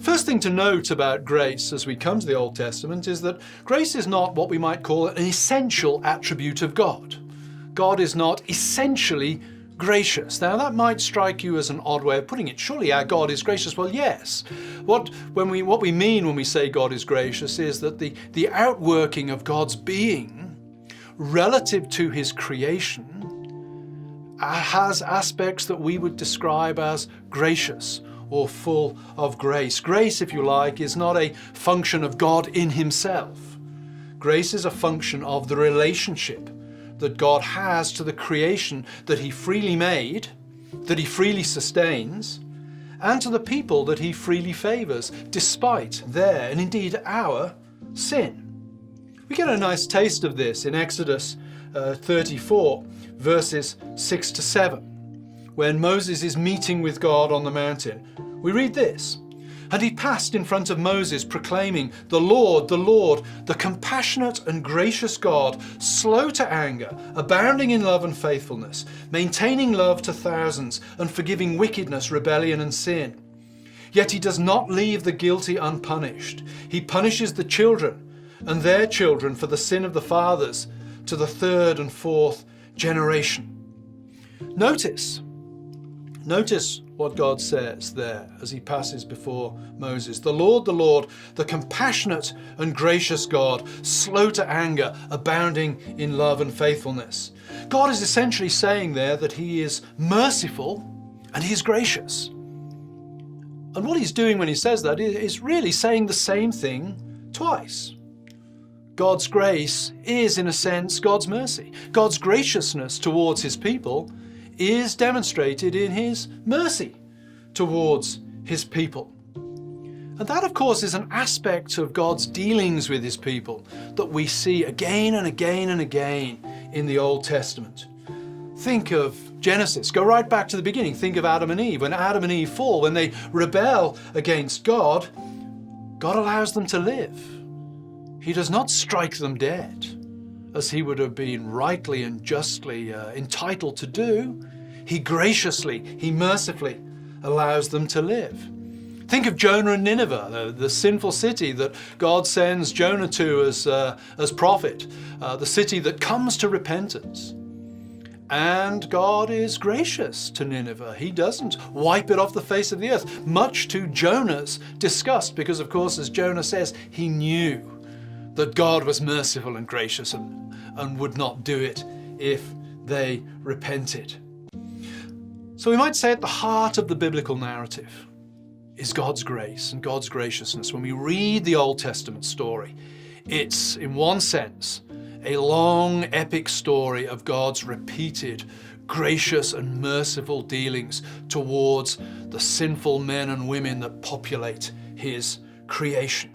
First thing to note about grace as we come to the Old Testament is that grace is not what we might call an essential attribute of God. God is not essentially gracious. Now that might strike you as an odd way of putting it. Surely our God is gracious. Well, yes. What we mean when we say God is gracious is that the outworking of God's being relative to his creation has aspects that we would describe as gracious or full of grace. Grace, if you like, is not a function of God in himself. Grace is a function of the relationship that God has to the creation that he freely made, that he freely sustains, and to the people that he freely favors, despite their, and indeed our, sin. We get a nice taste of this in Exodus 34, verses 6 to 7. When Moses is meeting with God on the mountain, we read this: "And he passed in front of Moses, proclaiming, the Lord, the compassionate and gracious God, slow to anger, abounding in love and faithfulness, maintaining love to thousands, and forgiving wickedness, rebellion, and sin. Yet he does not leave the guilty unpunished. He punishes the children and their children for the sin of the fathers to the third and fourth generation." Notice what God says there as he passes before Moses. The Lord, the compassionate and gracious God, slow to anger, abounding in love and faithfulness. God is essentially saying there that he is merciful and he is gracious. And what he's doing when he says that is really saying the same thing twice. God's grace is, in a sense, God's mercy. God's graciousness towards his people is demonstrated in his mercy towards his people. And that, of course, is an aspect of God's dealings with his people that we see again and again and again in the Old Testament. Think of Genesis. Go right back to the beginning. Think of Adam and Eve. When Adam and Eve fall, when they rebel against God, God allows them to live. He does not strike them dead, as he would have been rightly and justly entitled to do. He graciously, he mercifully allows them to live. Think of Jonah and Nineveh, the sinful city that God sends Jonah to as prophet, the city that comes to repentance. And God is gracious to Nineveh. He doesn't wipe it off the face of the earth, much to Jonah's disgust, because of course, as Jonah says, he knew that God was merciful and gracious and would not do it if they repented. So we might say at the heart of the biblical narrative is God's grace and God's graciousness. When we read the Old Testament story, it's, in one sense, a long, epic story of God's repeated, gracious and merciful dealings towards the sinful men and women that populate his creation.